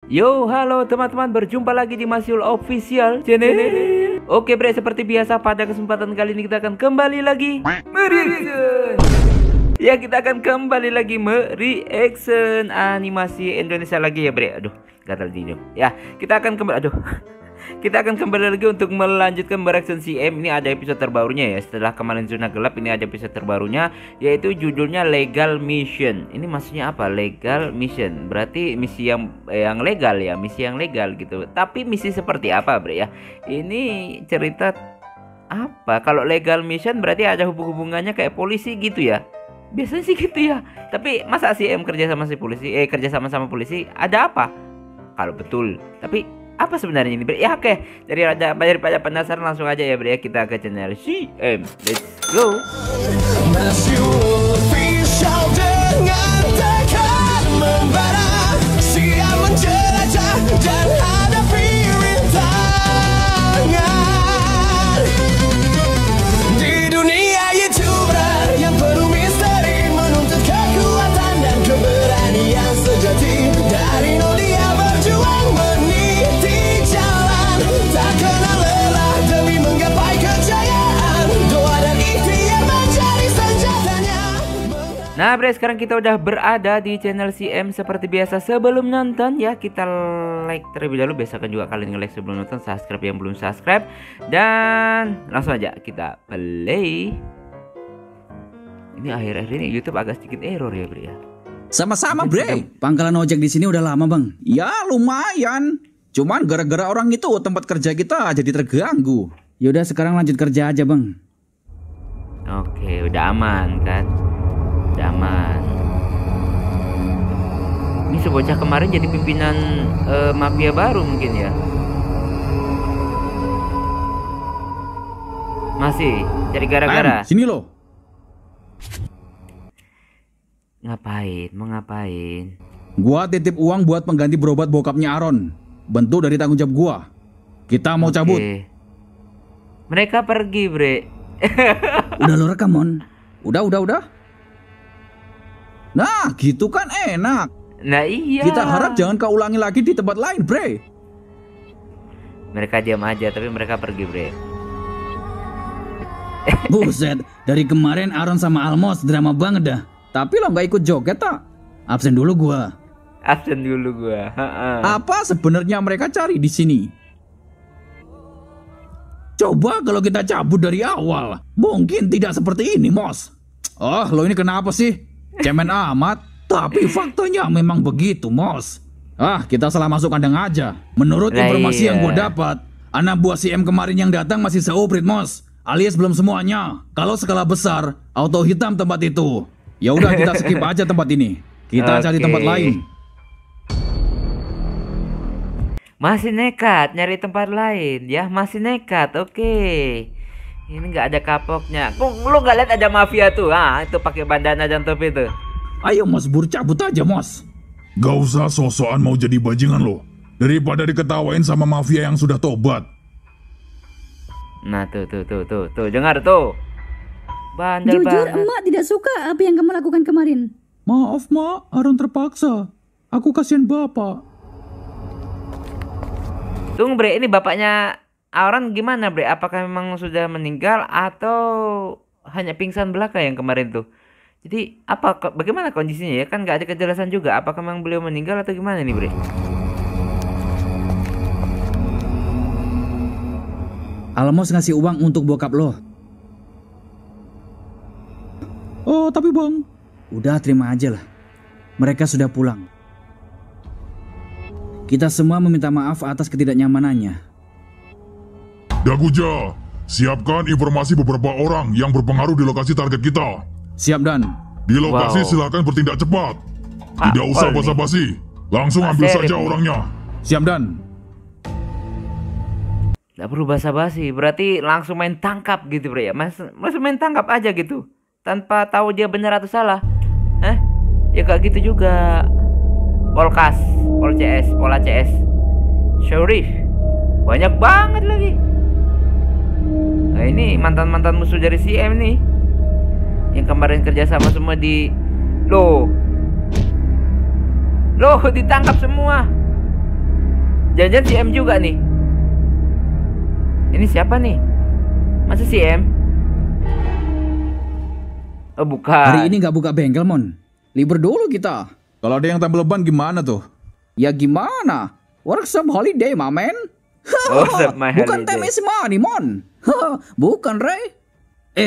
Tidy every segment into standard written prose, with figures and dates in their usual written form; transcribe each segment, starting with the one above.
Yo, halo teman-teman, berjumpa lagi di Masyul Official Channel. Oke bre, seperti biasa pada kesempatan kali ini kita akan kembali lagi mereaction. Ya, kita akan kembali lagi mereaction animasi Indonesia lagi ya bre. Aduh, gatal di hidung. Ya, kita akan kembali. Kita akan kembali lagi untuk melanjutkan mereaction CM. Ini ada episode terbarunya ya. Setelah kemarin zona gelap, ini ada episode terbarunya, yaitu judulnya Legal Mission. Ini maksudnya apa? Legal Mission berarti misi yang legal ya, misi yang legal gitu. Tapi misi seperti apa bre ya? Ini cerita apa? Kalau Legal Mission berarti ada hubungannya kayak polisi gitu ya. Biasanya sih gitu ya. Tapi masa CM kerja sama si polisi? Kerja sama polisi ada apa? Kalau betul. Tapi apa sebenarnya ini bre? Ya oke, daripada penasaran langsung aja ya bre, kita ke channel CM. Let's go. Dengan tekad membara, siap menjelajah dan hadapi rintangan. Di dunia YouTuber yang penuh misteri, menuntut kekuatan dan keberanian sejati. Dari nol dia berjuang meniti jalan, tak kenal lelah demi menggapai kejayaan. Doa dan ikhtiar menjadi senjatanya. Nah bre, sekarang kita udah berada di channel CM. Seperti biasa sebelum nonton ya, kita like terlebih dahulu. Biasakan juga kalian nge-like sebelum nonton, subscribe yang belum subscribe. Dan langsung aja kita play. Ini akhir-akhir ini YouTube agak sedikit error ya bre ya. Sama-sama bre, pangkalan ojek di sini udah lama bang. Ya lumayan, cuman gara-gara orang itu tempat kerja kita jadi terganggu. Yaudah sekarang lanjut kerja aja bang. Oke, udah aman kan? Udah aman. Ini sebocah kemarin jadi pimpinan mafia baru mungkin ya. Masih cari gara-gara. Sini loh. Ngapain? Mau ngapain? Gua titip uang buat pengganti berobat bokapnya Aaron. Bentuk dari tanggung jawab gua. Kita mau cabut. Mereka pergi bre. Udah lo rekam mon. Udah. Nah gitu kan enak. Nah iya. Kita harap jangan kau ulangi lagi di tempat lain bre. Mereka diam aja tapi mereka pergi bre. Buset, dari kemarin Aaron sama Almos drama banget dah. Tapi lo nggak ikut joget tak? Absen dulu gua. Apa sebenarnya mereka cari di sini? Coba kalau kita cabut dari awal, mungkin tidak seperti ini, Mos. Oh, lo ini kenapa sih? Cemen amat. Tapi faktanya memang begitu, Mos. Kita salah masuk kandang aja. Menurut informasi yang gue dapat, anak buah CM kemarin yang datang masih seuprit, Mos. Alias belum semuanya. Kalau skala besar, auto hitam tempat itu. Ya udah kita skip aja tempat ini. Kita cari tempat lain. Masih nekat nyari tempat lain ya, masih nekat. Oke. Ini nggak ada kapoknya. Lu nggak lihat ada mafia tuh? Itu pakai bandana dan topi itu. Ayo Mas Bur, cabut aja Mas. Gak usah sosokan mau jadi bajingan lo. Daripada diketawain sama mafia yang sudah tobat. Nah tuh, dengar tuh. Bandel Jujur banget. emak tidak suka apa yang kamu lakukan kemarin. Maaf mak, Aaron terpaksa. Aku kasihan bapak. Tunggu bre, ini bapaknya Aaron gimana bre? Apakah memang sudah meninggal atau hanya pingsan belaka yang kemarin tuh? Jadi bagaimana kondisinya ya? Kan gak ada kejelasan juga. Apakah memang beliau meninggal atau gimana nih bre? Almos ngasih uang untuk bokap lo. Oh tapi bang, udah terima aja lah. Mereka sudah pulang. Kita semua meminta maaf atas ketidaknyamanannya. Daguja, siapkan informasi beberapa orang yang berpengaruh di lokasi target kita. Siap Dan. Di lokasi silakan bertindak cepat. Tidak usah basa-basi. Langsung ambil saja orangnya. Siap Dan. Gak perlu basa-basi, berarti langsung main tangkap gitu bre ya. Langsung main tangkap aja gitu. Tanpa tahu dia benar atau salah. Ya gak gitu juga. Polkas, Pol CS, Pola CS, Sheriff, banyak banget lagi. Nah ini mantan-mantan musuh dari CM nih, yang kemarin kerja sama semua di Loh, ditangkap semua. Jangan-jangan si M juga nih. Ini siapa nih? Masa si M? Oh bukan. Hari ini nggak buka bengkel, Mon. Libur dulu kita. Kalau ada yang tambah leban gimana tuh? Ya gimana? Workshop holiday, mamen. Oh, my Bukan holiday. time is money, Mon. Bukan, Ray.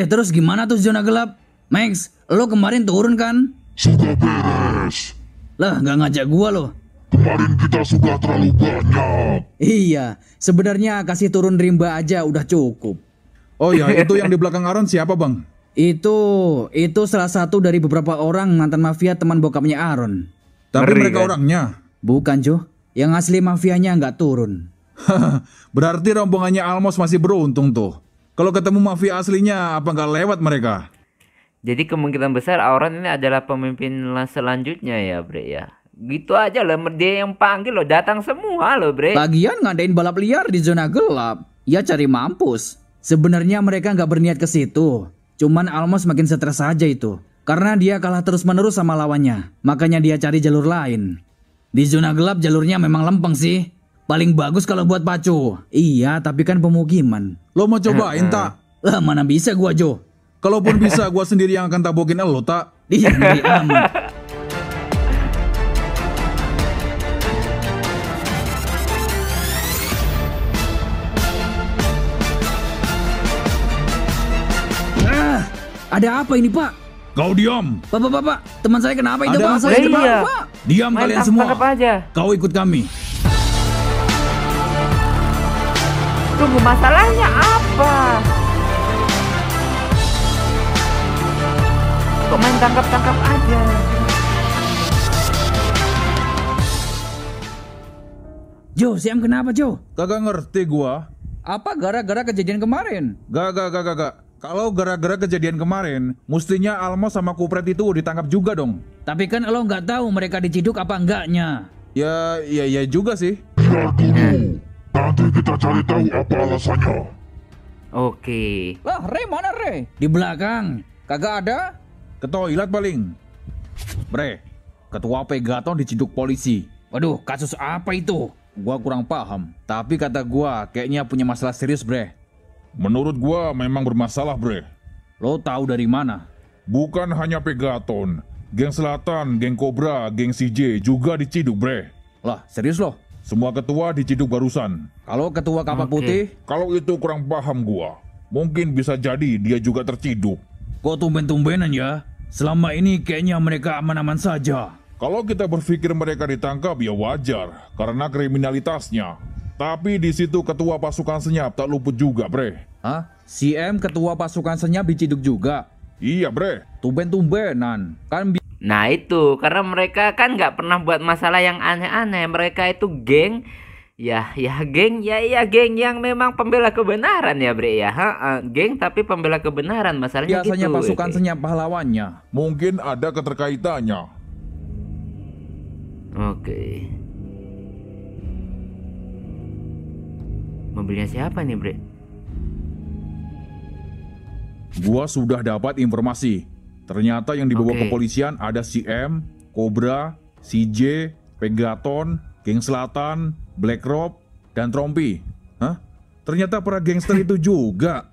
Terus gimana tuh zona gelap? Max, lo kemarin turun kan? Sudah beres. Lah, nggak ngajak gua lo. Kemarin kita sudah terlalu banyak. Iya, sebenarnya kasih turun rimba aja udah cukup. Oh ya, itu yang di belakang Aaron siapa bang? Itu salah satu dari beberapa orang mantan mafia teman bokapnya Aaron. Tapi Ngeri, mereka kan? orangnya. Bukan, Jo. Yang asli mafianya nggak turun. Berarti rombongannya Almos masih beruntung tuh. Kalau ketemu mafia aslinya, apa nggak lewat mereka? Jadi kemungkinan besar Auron ini adalah pemimpin selanjutnya ya Bre ya. Gitu aja loh, dia yang panggil loh, datang semua loh Bre. Lagian ngadain balap liar di zona gelap. Ya cari mampus. Sebenarnya mereka nggak berniat ke situ. Cuman Almos makin stres aja itu. Karena dia kalah terus-menerus sama lawannya. Makanya dia cari jalur lain. Di zona gelap jalurnya memang lempeng sih. Paling bagus kalau buat pacu. Iya, tapi kan pemukiman. Lo mau cobain tak? Lah mana bisa gua, Jo. Kalaupun bisa, gua sendiri yang akan tabokin lo tak? Iya, ngeri amat. Ada apa ini, Pak? Kau diam. Bapak, teman saya kenapa itu, Ada Pak? apa Saya ini, kenapa, Pak? Pak? Diam Main kalian semua. tangkap aja. Kau ikut kami. Tunggu, masalahnya apa? Kok main tangkap-tangkap aja? Jo, Siam kenapa, Jo? Kagak ngerti gua. Apa gara-gara kejadian kemarin? Gak. Kalau gara-gara kejadian kemarin, mestinya Almos sama Kupret itu ditangkap juga dong. Tapi kan lo nggak tahu mereka diciduk apa enggaknya. Ya juga sih. Biar dulu. Nanti kita cari tahu apa alasannya. Oke. Lah, Re mana Re? Di belakang. Kagak ada? Ke toilet paling. Bre, ketua Pegaton diciduk polisi. Waduh, kasus apa itu? Gua kurang paham. Tapi kata gua kayaknya punya masalah serius, Bre. Menurut gua memang bermasalah, Bre. Lo tahu dari mana? Bukan hanya Pegaton. Geng Selatan, Geng Cobra, Geng CJ juga diciduk, Bre. Lah, serius lo? Semua ketua diciduk barusan. Kalau ketua kapal Oke. putih, Kalau itu kurang paham gua. Mungkin bisa jadi dia juga terciduk. kok tumben-tumbenan ya? Selama ini kayaknya mereka aman-aman saja. Kalau kita berpikir mereka ditangkap ya wajar, karena kriminalitasnya. Tapi di situ ketua pasukan senyap tak luput juga, Bre. Hah? Si M ketua pasukan senyap diciduk juga? Iya, Bre. Tumben-tumbenan. Kan Nah itu, karena mereka kan nggak pernah buat masalah yang aneh-aneh. Mereka itu geng, geng yang memang pembela kebenaran ya Bre ya. Geng tapi pembela kebenaran, masalahnya biasanya gitu. pasukan Oke. senyap pahlawannya. Mungkin ada keterkaitannya. Oke. Mobilnya siapa nih Bre? Gua sudah dapat informasi. Ternyata yang dibawa Oke. kepolisian ada si M, Cobra, CJ, Pegaton, Geng Selatan, Black Rob, dan Trompi. Hah? Ternyata para gangster itu juga.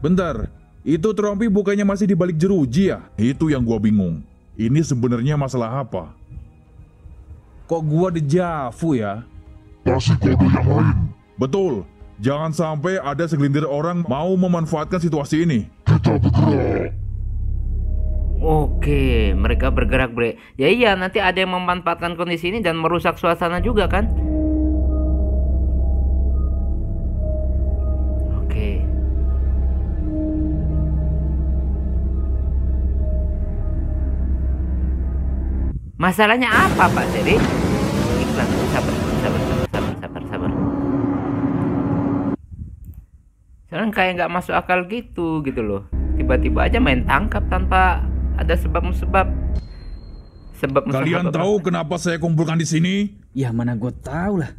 Bentar, itu Trompi bukannya masih di balik jeruji ya? Itu yang gua bingung. Ini sebenarnya masalah apa? Kok gua dejavu ya? Kasih kode yang lain. Betul, jangan sampai ada segelintir orang mau memanfaatkan situasi ini. Kita bergerak. Oke, mereka bergerak Bre. Ya iya, nanti ada yang memanfaatkan kondisi ini dan merusak suasana juga kan? Oke. Masalahnya apa Pak Seri? Iklan, sabar. Sekarang kayak nggak masuk akal gitu loh. Tiba-tiba aja main tangkap tanpa ada sebab-sebab. Kalian tahu kenapa saya kumpulkan di sini? Ya mana gue tahu lah.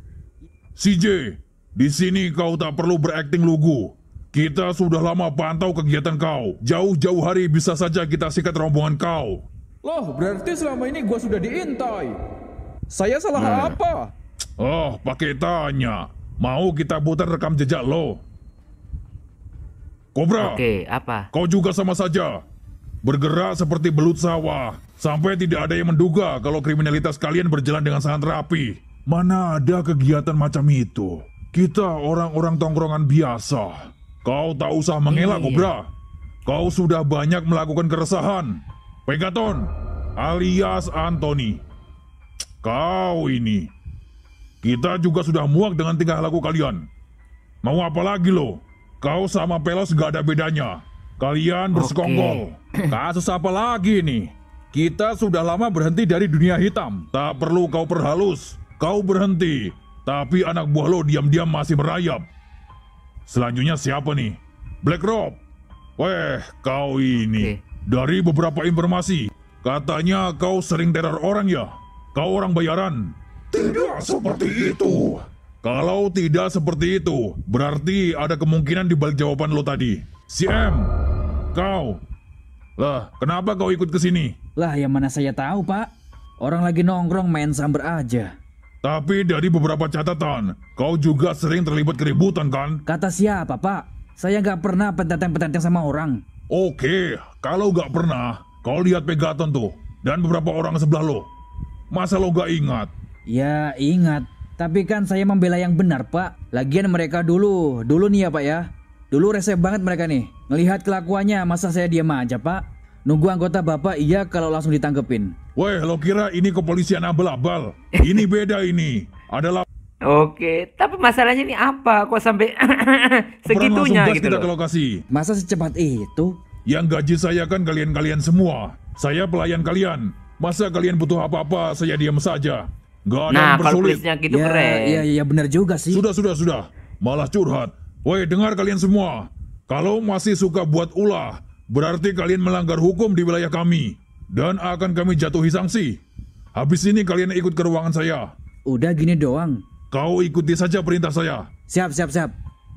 CJ, di sini kau tak perlu berakting lugu. Kita sudah lama pantau kegiatan kau. Jauh-jauh hari bisa saja kita sikat rombongan kau. Loh, berarti selama ini gua sudah diintai. Saya salah apa? Oh, pakai tanya. Mau kita putar rekam jejak lo? Kobra, Oke, apa? kau juga sama saja. Bergerak seperti belut sawah, sampai tidak ada yang menduga kalau kriminalitas kalian berjalan dengan sangat rapi. Mana ada kegiatan macam itu? Kita orang-orang tongkrongan biasa. Kau tak usah mengelak, Iya. Kobra. Kau sudah banyak melakukan keresahan. Pegaton, alias Anthony. Kau ini. Kita juga sudah muak dengan tingkah laku kalian. Mau apa lagi lo? Kau sama Pelos gak ada bedanya. Kalian bersekongkol. Kasus apa lagi nih? Kita sudah lama berhenti dari dunia hitam. Tak perlu kau perhalus. Kau berhenti. Tapi anak buah lo diam-diam masih merayap. Selanjutnya siapa nih? Black Rob. Weh, kau ini. Dari beberapa informasi, katanya kau sering teror orang ya? Kau orang bayaran? Tidak seperti itu. Kalau tidak seperti itu, berarti ada kemungkinan di balik jawaban lo tadi. Si M, kau. Lah, kenapa kau ikut ke sini? Lah, yang mana saya tahu, Pak. Orang lagi nongkrong main samber aja. Tapi dari beberapa catatan, kau juga sering terlibat keributan kan? Kata siapa, Pak? Saya nggak pernah petenteng-petenteng sama orang. Oke, kalau gak pernah, kau lihat Pegaton tuh, dan beberapa orang sebelah lo. Masa lo gak ingat? Ya, ingat. Tapi kan saya membela yang benar, Pak. Lagian mereka dulu nih ya, Pak ya. Dulu rese banget mereka nih. Ngelihat kelakuannya, masa saya diam aja, Pak? Nunggu anggota Bapak iya kalau langsung ditangkepin. Weh, lo kira ini kepolisian abal-abal? Ini beda ini. Adalah Oke, tapi masalahnya ini apa? Kok sampai segitunya langsung gas gitu kita loh? ke lokasi. Masa secepat itu? Yang gaji saya kan kalian-kalian semua. Saya pelayan kalian. Masa kalian butuh apa-apa, saya diam saja. Gak ada Nah, yang kalau bersulit. tulisnya gitu Ya, keren. iya benar juga sih. Sudah. Malah curhat. Woi, dengar kalian semua. Kalau masih suka buat ulah, berarti kalian melanggar hukum di wilayah kami. Dan akan kami jatuhi sanksi. Habis ini kalian ikut ke ruangan saya. Udah gini doang. Kau ikuti saja perintah saya. Siap.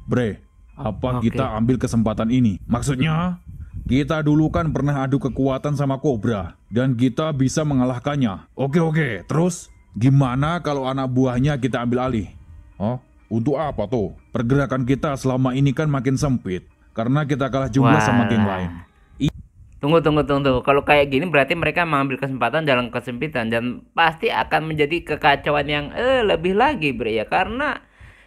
Bre, apa Oke. kita ambil kesempatan ini? Maksudnya, kita dulu kan pernah adu kekuatan sama Cobra, dan kita bisa mengalahkannya. Oke, terus? Gimana kalau anak buahnya kita ambil alih? Hah? Untuk apa tuh? Pergerakan kita selama ini kan makin sempit, karena kita kalah jumlah sama geng lain. Tunggu. Kalau kayak gini berarti mereka mengambil kesempatan dalam kesempitan dan pasti akan menjadi kekacauan yang lebih lagi, Bre ya. Karena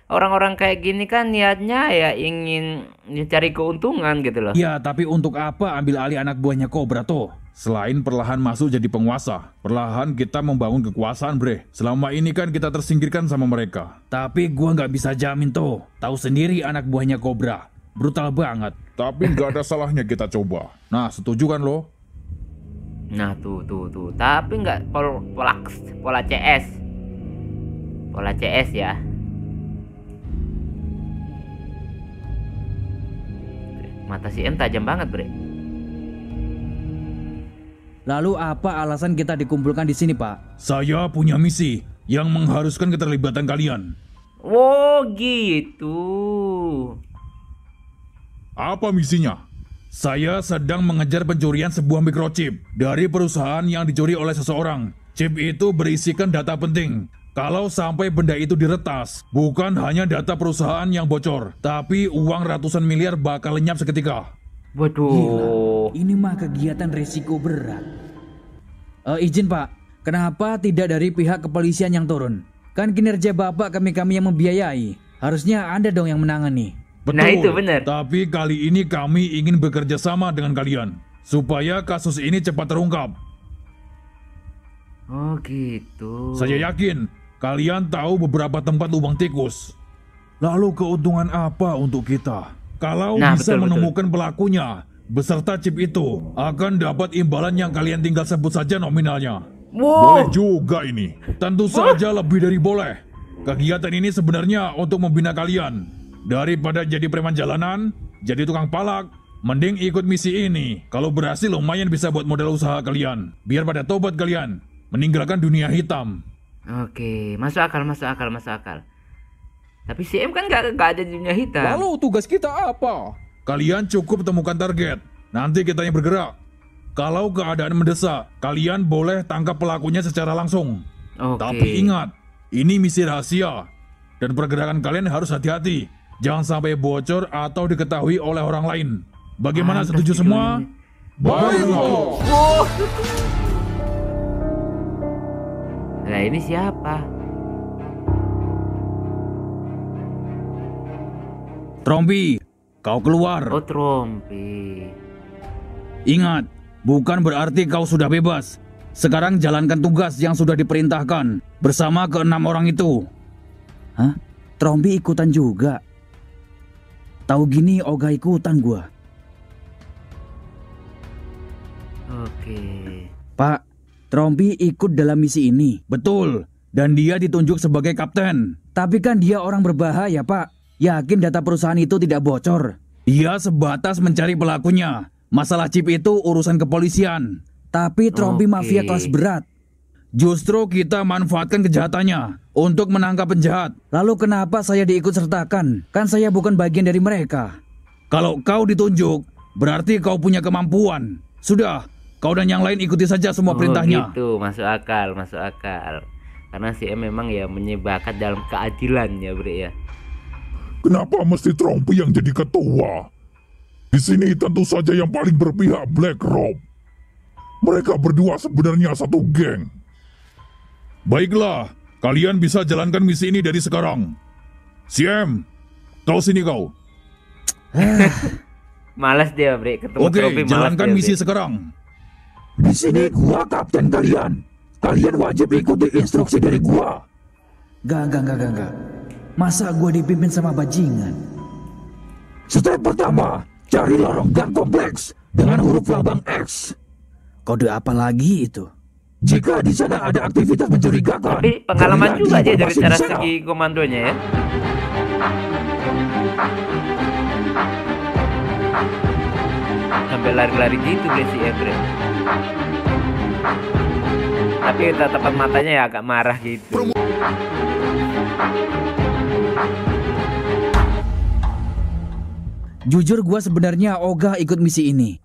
orang-orang kayak gini kan niatnya ya ingin cari keuntungan gitu loh. Ya, tapi untuk apa ambil alih anak buahnya Cobra tuh? Selain perlahan masuk jadi penguasa, perlahan kita membangun kekuasaan, Bre. Selama ini kan kita tersingkirkan sama mereka. Tapi gua nggak bisa jamin tuh. Tahu sendiri anak buahnya Cobra. Brutal banget. Tapi nggak ada salahnya kita coba. Nah, setuju kan lo? Nah tuh. Tapi nggak pola CS. Pola CS ya. Mata si M tajam banget, Bre. Lalu apa alasan kita dikumpulkan di sini, Pak? Saya punya misi yang mengharuskan keterlibatan kalian. Oh gitu. Apa misinya? Saya sedang mengejar pencurian sebuah microchip dari perusahaan yang dicuri oleh seseorang. Chip itu berisikan data penting. Kalau sampai benda itu diretas, bukan hanya data perusahaan yang bocor, tapi uang ratusan miliar bakal lenyap seketika. Waduh. Ini mah kegiatan resiko berat. Izin, Pak. Kenapa tidak dari pihak kepolisian yang turun? Kan kinerja Bapak kami yang membiayai. Harusnya Anda dong yang menangani. Betul. Nah, itu benar. Tapi kali ini kami ingin bekerja sama dengan kalian. Supaya kasus ini cepat terungkap. Oh gitu. Saya yakin kalian tahu beberapa tempat lubang tikus. Lalu keuntungan apa untuk kita? Kalau Nah, bisa betul. menemukan pelakunya, beserta chip itu, akan dapat imbalan yang kalian tinggal sebut saja nominalnya. Boleh Wow. juga ini. Tentu saja lebih dari boleh. Kegiatan ini sebenarnya untuk membina kalian. Daripada jadi preman jalanan, jadi tukang palak, mending ikut misi ini. Kalau berhasil lumayan bisa buat modal usaha kalian. Biar pada tobat kalian, meninggalkan dunia hitam. Oke, masuk akal. Tapi si M kan gak ada di dunia hitam. Lalu tugas kita apa? Kalian cukup temukan target. Nanti kita yang bergerak. Kalau keadaan mendesak, kalian boleh tangkap pelakunya secara langsung. Oke. Tapi ingat, Ini misi rahasia. Dan pergerakan kalian harus hati-hati. Jangan sampai bocor atau diketahui oleh orang lain. Bagaimana, Pantas setuju semua? Baik, Bos. Nah ini siapa? Trompi, kau keluar. Oh Trompi. Ingat, bukan berarti kau sudah bebas. Sekarang jalankan tugas yang sudah diperintahkan bersama ke-6 orang itu. Hah? Trompi ikutan juga? Tahu gini Oga ikutan gua. Oke. Pak, Trompi ikut dalam misi ini. Betul, dan dia ditunjuk sebagai kapten. Tapi kan dia orang berbahaya, Pak. Yakin data perusahaan itu tidak bocor? Dia sebatas mencari pelakunya. Masalah chip itu urusan kepolisian. Tapi Trompi Oke. mafia kelas berat. Justru kita manfaatkan kejahatannya untuk menangkap penjahat. Lalu kenapa saya diikut sertakan? Kan saya bukan bagian dari mereka. Kalau kau ditunjuk, berarti kau punya kemampuan. Sudah, kau dan yang lain ikuti saja semua perintahnya. Gitu, masuk akal, masuk akal. Karena si M memang ya menyebakat dalam keadilan ya, Bre ya. Kenapa mesti Trompi yang jadi ketua? Di sini tentu saja yang paling berpihak Black Rob. Mereka berdua sebenarnya satu geng. Baiklah, kalian bisa jalankan misi ini dari sekarang. CM, kau sini kau. Malas dia, Bre, ketemu Oke, Trompi malas jalankan dia, misi Bre. sekarang. Di sini gua kapten kalian. Kalian wajib ikuti instruksi dari gua. Gak. Masa gua dipimpin sama bajingan? Step pertama, cari lorong gang kompleks dengan huruf lambang X. Kode apa lagi itu? Jika di sana ada aktivitas mencurigakan, Tapi pengalaman carilah juga dia dari informasi di cara sana. segi komandonya ya. Sampai lari-lari gitu guys si Bre. Tapi tatapan matanya ya agak marah gitu. Jujur gua sebenarnya ogah ikut misi ini.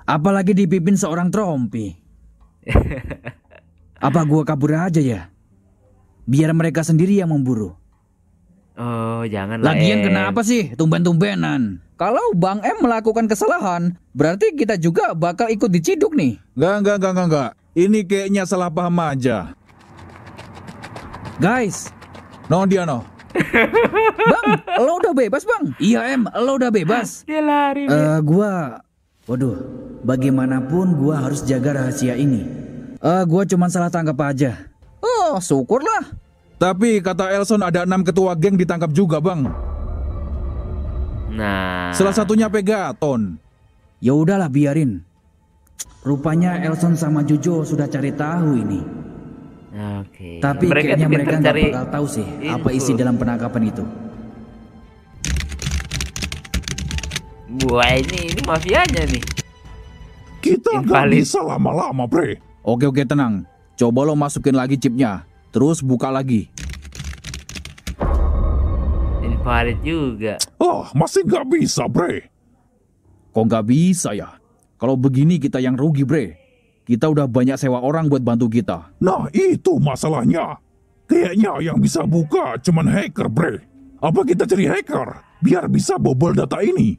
Apalagi dipimpin seorang Trompi. Apa gua kabur aja ya? Biar mereka sendiri yang memburu. Oh jangan lah Lagian Em. kenapa sih tumben-tumbenan? Kalau Bang M melakukan kesalahan, berarti kita juga bakal ikut diciduk nih. Enggak. Ini kayaknya salah paham aja. Guys, No, dia no. Bang, lo udah bebas Bang? Iya Em, lo udah bebas. Dia lari. Waduh, bagaimanapun gua harus jaga rahasia ini. Gua cuma salah tangkap aja. Oh, syukurlah. Tapi kata Elson ada 6 ketua geng ditangkap juga, Bang. Nah. Salah satunya Pegaton. Ya udahlah biarin. Rupanya Elson sama Jojo sudah cari tahu ini. Oke. Tapi kayaknya tuh mereka pintar nggak cari bakal tahu sih apa info. isi dalam penangkapan itu. Wah ini mafianya nih. Kita nggak Invalid. bisa lama-lama, Bre. Oke, tenang. Coba lo masukin lagi chipnya. Terus buka lagi. Invalid juga. Oh, masih nggak bisa, Bre. Kok nggak bisa ya? Kalau begini kita yang rugi, Bre. Kita udah banyak sewa orang buat bantu kita. Nah, itu masalahnya. Kayaknya yang bisa buka cuman hacker, Bre. Apa kita cari hacker biar bisa bobol data ini?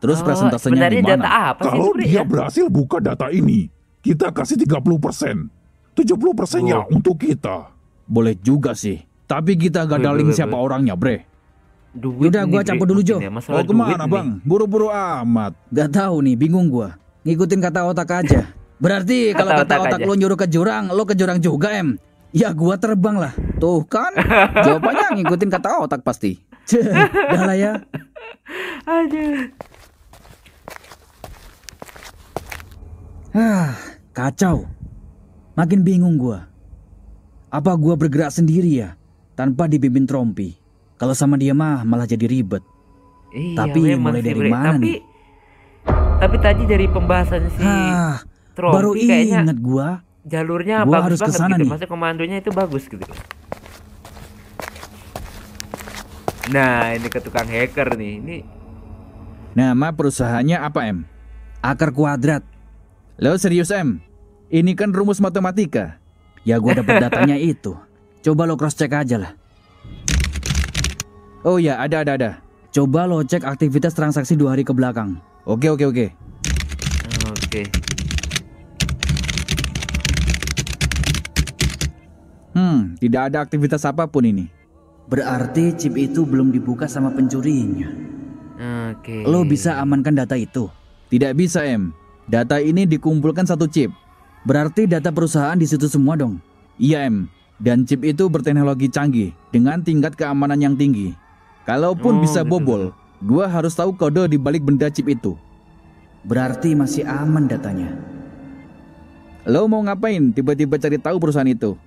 Terus Oh, presentasenya sebenarnya gimana? data apa sih Kalau itu, Bre, dia ya? berhasil buka data ini, kita kasih 30%. 70%-nya untuk kita. Boleh juga sih. Tapi kita gak ada link siapa orangnya, Bre. Duit Yaudah, nih, gua Bre, campur dulu, Jo. mungkin ya, masalah Oh, kemana, duit nih. Bang? Buru-buru amat. Gak tahu nih, bingung gua. Ngikutin kata otak aja. Berarti kalau Kata kata otak otak aja. lo nyuruh ke jurang, lo ke jurang juga Em. Ya gua terbang lah. Tuh kan, jawabannya ngikutin kata otak pasti. Dah lah ya. Aduh. Kacau. Makin bingung gua. Apa gua bergerak sendiri ya, tanpa dipimpin Trompi? Kalau sama dia mah malah jadi ribet. Iya, Tapi memang mulai sih, dari Bre. mana tapi, nih? Tapi tadi dari pembahasan si Trompi Baru kayaknya inget gua. jalurnya Gua bagus harus banget kesana gitu. nih. Maksudnya komandonya itu bagus gitu. Nah, ini ke tukang hacker nih. Ini Nama perusahaannya apa, Em? Akar kuadrat. Lo serius, Em? Ini kan rumus matematika. Ya gua dapat datanya itu. Coba lo cross check aja lah. Oh ya, ada. Coba lo cek aktivitas transaksi 2 hari ke belakang. Oke. Oke. Tidak ada aktivitas apapun ini. Berarti chip itu belum dibuka sama pencurinya. Oke. Lo bisa amankan data itu? Tidak bisa, Em. Data ini dikumpulkan satu chip. Berarti data perusahaan di situ semua dong? Iya, Em. Dan chip itu berteknologi canggih dengan tingkat keamanan yang tinggi. Kalaupun bisa bobol, gua harus tahu kode di balik benda chip itu. Berarti masih aman datanya. Lo mau ngapain tiba-tiba cari tahu perusahaan itu?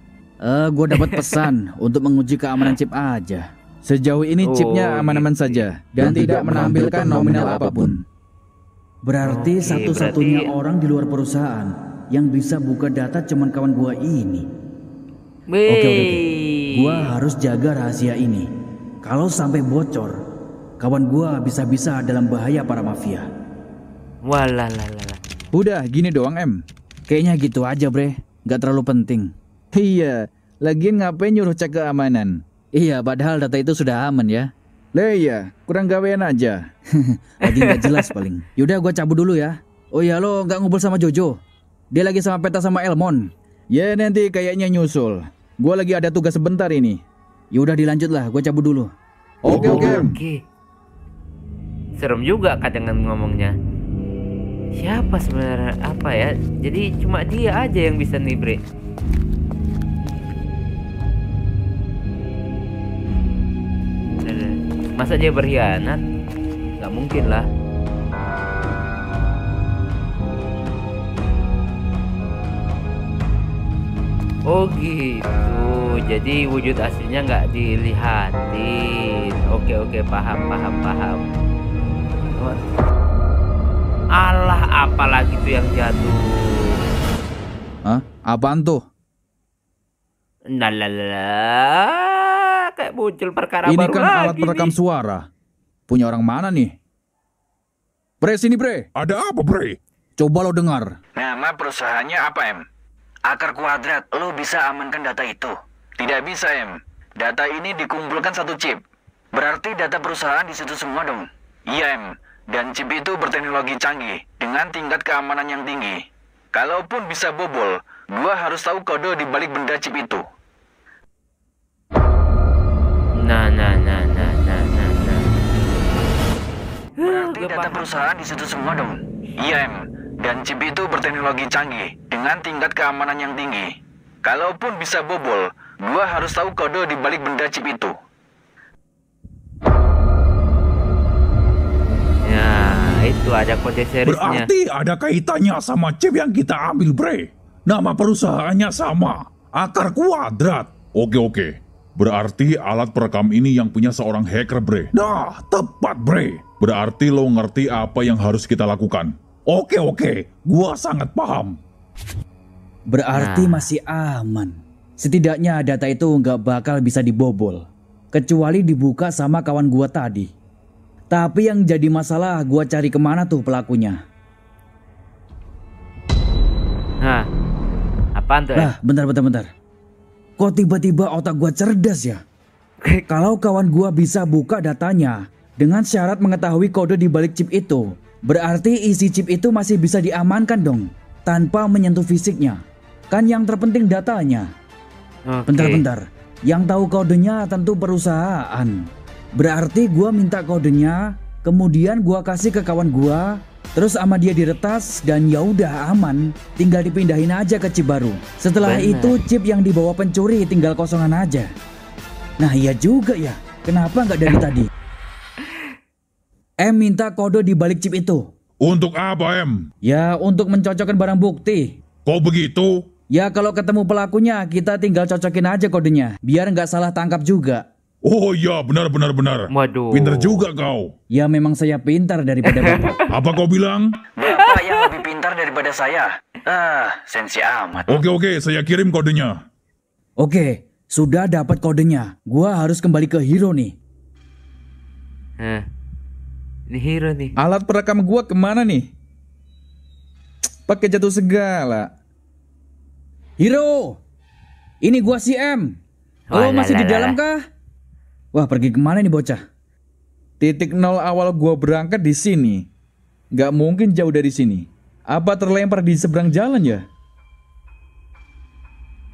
Gue dapat pesan untuk menguji keamanan chip aja. Sejauh ini chipnya aman-aman saja dan tidak menampilkan nominal apapun. Berarti satu-satunya orang di luar perusahaan yang bisa buka data cuman kawan gua ini. Oke. Gua harus jaga rahasia ini. Kalau sampai bocor, kawan gua bisa-bisa dalam bahaya para mafia. Walalala. Udah gini doang, Em. Kayaknya gitu aja, Bre. Gak terlalu penting. Iya, lagian ngapain nyuruh cek keamanan? Iya, padahal data itu sudah aman ya. Lah iya, kurang gawean aja. Lagi gak jelas paling. Yaudah, gua cabut dulu ya. Oh iya, lo gak ngumpul sama Jojo? Dia lagi sama Peta sama Elmon. Ya nanti kayaknya nyusul. Gua lagi ada tugas sebentar ini. Yaudah dilanjut lah, gua cabut dulu. Oke. Serem juga kadang ngomongnya. Siapa sebenarnya apa ya? Jadi cuma dia aja yang bisa nih, Bre. Masa dia berkhianat? Gak mungkin lah. Oh gitu. Jadi wujud aslinya nggak dilihatin. Oke, paham. Alah, apalagi tuh yang jatuh. Hah? Apaan tuh? Kayak muncul perkara Ini baru kan lagi alat perekam nih. suara. Punya orang mana nih? Bre, sini Bre. Ada apa, Bre? Coba lo dengar. Nama perusahaannya apa, Em? Akar Kuadrat. Lo bisa amankan data itu? Tidak bisa, Em. Data ini dikumpulkan satu chip. Berarti data perusahaan di situ semua dong? Iya, Em. Dan chip itu berteknologi canggih dengan tingkat keamanan yang tinggi. Kalaupun bisa bobol, gua harus tahu kode di balik benda chip itu. Nah. Berarti data perusahaan di situ semua dong? Iya, Em. Dan chip itu berteknologi canggih dengan tingkat keamanan yang tinggi. Kalaupun bisa bobol, gua harus tahu kode di balik benda chip itu. Ya, itu ada kode seriesnya. Berarti ada kaitannya sama chip yang kita ambil, Bre. Nama perusahaannya sama, Akar Kuadrat. Oke. Berarti alat perekam ini yang punya seorang hacker, Bre. Nah, tepat, Bre. Berarti lo ngerti apa yang harus kita lakukan. Oke. Gua sangat paham. Berarti masih aman. Setidaknya data itu nggak bakal bisa dibobol. Kecuali dibuka sama kawan gua tadi. Tapi yang jadi masalah gua cari kemana tuh pelakunya. Hah, apaan tuh? Lah, bentar. Kok tiba-tiba otak gua cerdas ya? Kalau kawan gua bisa buka datanya dengan syarat mengetahui kode di balik chip itu, berarti isi chip itu masih bisa diamankan dong, tanpa menyentuh fisiknya. Kan yang terpenting datanya. Oke. Bentar. Yang tahu kodenya tentu perusahaan. Berarti gua minta kodenya, kemudian gua kasih ke kawan gua, terus sama dia diretas dan ya udah aman, tinggal dipindahin aja ke chip baru. Setelah Bener. itu chip yang dibawa pencuri tinggal kosongan aja. Nah iya juga ya, kenapa nggak dari tadi? Minta kode di balik chip itu. Untuk apa, Em? Ya untuk mencocokkan barang bukti. Kok begitu? Ya kalau ketemu pelakunya kita tinggal cocokin aja kodenya, biar nggak salah tangkap juga. Oh iya, benar. Waduh. Pinter juga kau. Ya memang saya pintar daripada bapak. Apa kau bilang? Bapak yang lebih pintar daripada saya. Sensi amat. Oke, saya kirim kodenya. Oke, sudah dapat kodenya. Gua harus kembali ke Hero nih. Hah. Ini hero nih. Alat perekam gua kemana nih? Pakai jatuh segala. Hero, Ini gua si M. Lo masih di dalam kah? Wah, pergi kemana nih bocah? Titik nol awal gua berangkat di sini. Gak mungkin jauh dari sini. Apa terlempar di seberang jalan ya?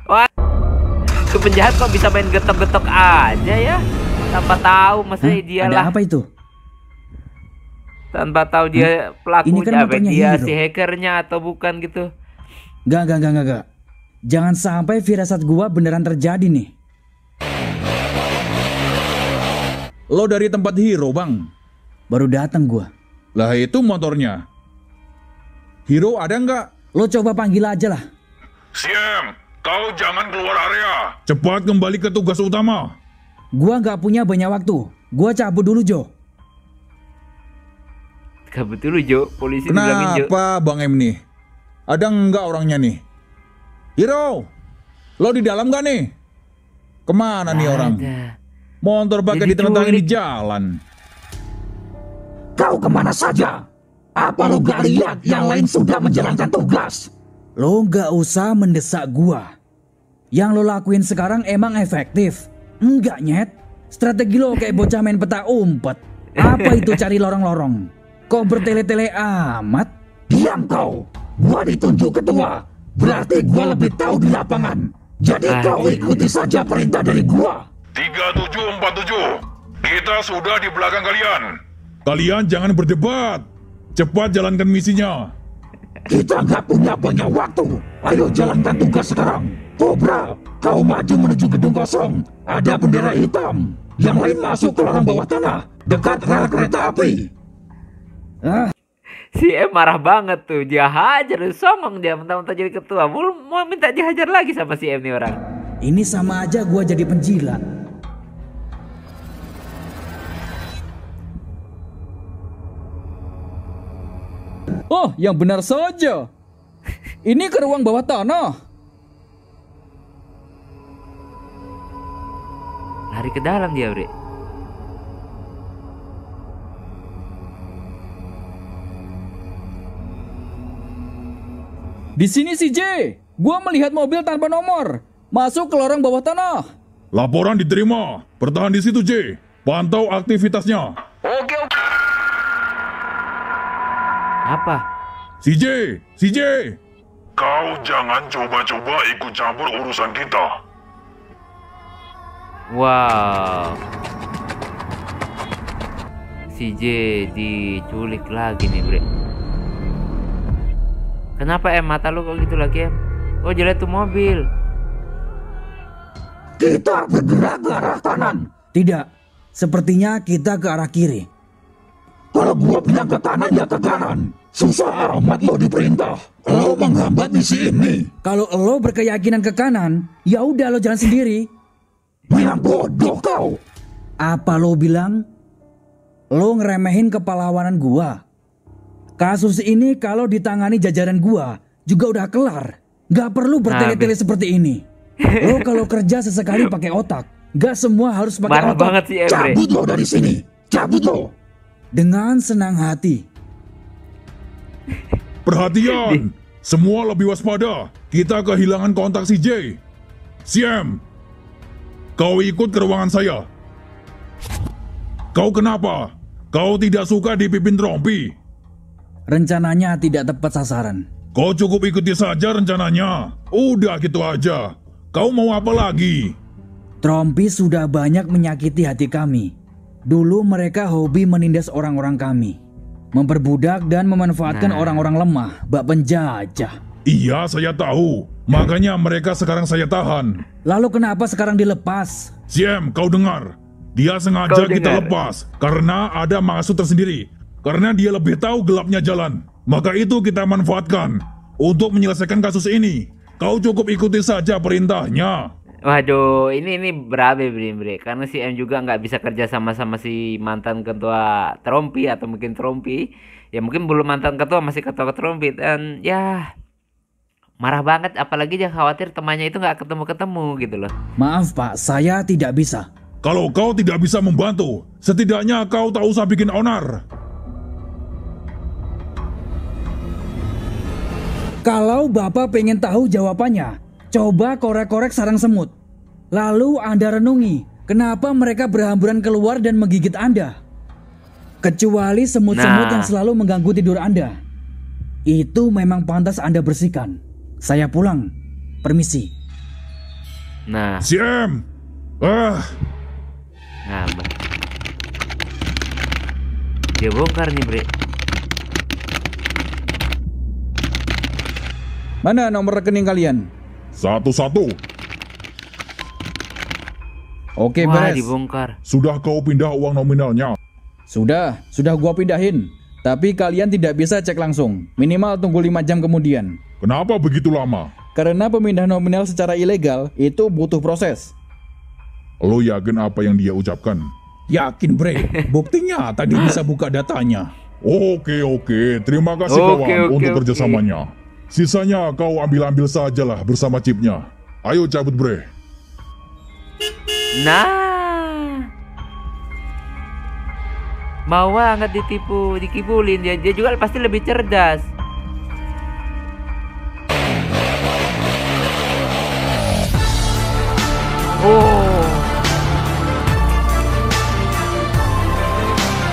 Wah, ke penjahat kok bisa main getok-getok aja ya? Tanpa tahu maksudnya dia Ada lah. apa itu? Tanpa tahu dia pelakunya, Ini kan motornya dia Hero. si hackernya atau bukan gitu. Gak. Jangan sampai firasat gua beneran terjadi nih. Lo dari tempat Hero, Bang. Baru datang gua. Lah itu motornya. Hero ada nggak? Lo coba panggil aja lah. Siem, kau jangan keluar area. Cepat kembali ke tugas utama. Gua gak punya banyak waktu. Gua cabut dulu, Jo. Kabut dulu Jo, polisi bilangin Jo. Kenapa Bang M nih? Ada nggak orangnya nih? Hero, lo di dalam nggak nih? Kemana nih orang? Ada. Motor pakai Jadi ditentangin di culik. jalan. Kau kemana saja? Apa lo gak lihat yang lain sudah menjalankan tugas? Lo gak usah mendesak gua. Yang lo lakuin sekarang emang efektif? Enggak, Nyet. Strategi lo kayak bocah main peta umpet. Apa itu cari lorong-lorong? Kok bertele-tele amat? Diam kau. Gua ditunjuk ketua. Berarti gua lebih tahu di lapangan. Jadi kau ikuti saja perintah dari gua. 3747, kita sudah di belakang kalian. Kalian jangan berdebat. Cepat jalankan misinya. Kita nggak punya banyak waktu. Ayo jalankan tugas sekarang. Cobra, kau maju menuju gedung kosong. Ada bendera hitam. Yang lain masuk ke lorong bawah tanah, dekat rel kereta api. Si M marah banget tuh, dia hajar, songong dia mentang-mentang jadi ketua. Mau minta dihajar lagi sama si M nih orang. Ini sama aja gua jadi penjilat. Oh, yang benar saja. Ini ke ruang bawah tanah. Lari ke dalam dia, Bre. Di sini si J. Gua melihat mobil tanpa nomor masuk ke lorong bawah tanah. Laporan diterima. Bertahan di situ, J. Pantau aktivitasnya. Oke. Apa? CJ. Kau jangan coba-coba ikut campur urusan kita. Wow. Si J diculik lagi nih, Bre. Kenapa M? Mata lu kok gitu lagi, M? Oh, jelas tuh mobil. Kita bergerak ke arah kanan. Tidak. Sepertinya kita ke arah kiri. Kalau gua bilang ke kanan ya ke kanan. Susah amat lo diperintah. Lo menghambat misi ini. Kalau lo berkeyakinan ke kanan, ya udah lo jalan sendiri. Memang bodoh kau. Apa lo bilang? Lo ngeremehin kepalawanan gua. Kasus ini kalau ditangani jajaran gua juga udah kelar. Gak perlu bertele-tele seperti ini. Lo kalau kerja sesekali pakai otak. Gak semua harus pakai Marah otak. banget si M, Bre. Cabut lo dari sini. Cabut lo. Dengan senang hati. Perhatian. Semua lebih waspada. Kita kehilangan kontak si J. Siem, kau ikut ke ruangan saya. Kau kenapa? Kau tidak suka dipimpin Trompi? Rencananya tidak tepat sasaran. Kau cukup ikuti saja rencananya. Udah gitu aja. Kau mau apa lagi? Trompi sudah banyak menyakiti hati kami. Dulu mereka hobi menindas orang-orang kami. Memperbudak dan memanfaatkan orang-orang lemah, bak penjajah. Iya, saya tahu. Makanya mereka sekarang saya tahan. Lalu kenapa sekarang dilepas? Siem, kau dengar? Dia sengaja Kau kita dengar? lepas. Karena ada maksud tersendiri. Karena dia lebih tahu gelapnya jalan. Maka itu kita manfaatkan. Untuk menyelesaikan kasus ini. Kau cukup ikuti saja perintahnya. Waduh, ini berabe, Bre. Karena si M juga nggak bisa kerja sama si mantan ketua Trompi atau mungkin Trompi. Ya mungkin belum mantan ketua, masih ketua Trompi. Dan ya marah banget, apalagi dia khawatir temannya itu nggak ketemu-ketemu gitu loh. Maaf Pak, saya tidak bisa. Kalau kau tidak bisa membantu, setidaknya kau tak usah bikin onar. Kalau Bapak pengen tahu jawabannya, Coba korek-korek sarang semut. Lalu Anda renungi, kenapa mereka berhamburan keluar dan menggigit Anda? Kecuali semut-semut Nah. yang selalu mengganggu tidur Anda. Itu memang pantas Anda bersihkan. Saya pulang. Permisi. Nah, Si M. Ah, nah, dia bongkar nih, Bre. Mana nomor rekening kalian? 1-1. Oke, Wah, beres. dibongkar. Sudah kau pindah uang nominalnya? Sudah gua pindahin. Tapi kalian tidak bisa cek langsung. Minimal tunggu 5 jam kemudian. Kenapa begitu lama? Karena pemindahan nominal secara ilegal itu butuh proses. Lo yakin apa yang dia ucapkan? Yakin bre, buktinya tadi bisa buka datanya. Oke. Terima kasih Oke, kawan oke, untuk oke. kerjasamanya. Sisanya kau ambil sajalah bersama chipnya. Ayo cabut bre. Nah, mau banget ditipu, dikibulin dia. Dia juga pasti lebih cerdas. Oh,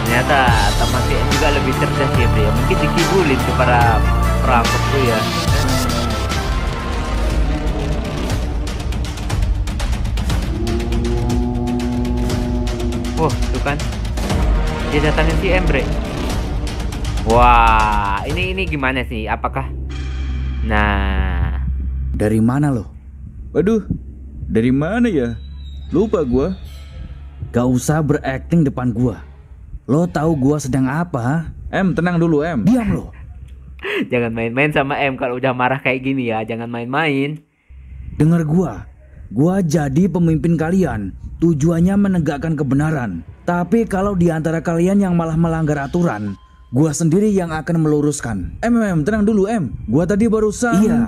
ternyata teman TM juga lebih cerdas ya, Bre. Mungkin dikibulin ke para perampok tuh ya. Wah, tuh kan. Dia datangin si Embre. Wah, ini gimana sih? Apakah? Nah, Dari mana lo? Waduh, dari mana ya? Lupa gua. Gak usah berakting depan gua. Lo tahu gua sedang apa? Ha? Tenang dulu M. Diam lo. jangan main-main sama M kalau udah marah kayak gini ya. Jangan main-main. Dengar gua. Gua jadi pemimpin kalian. Tujuannya menegakkan kebenaran. Tapi kalau di antara kalian yang malah melanggar aturan, gua sendiri yang akan meluruskan. Tenang dulu M. Gua tadi barusan. Iya.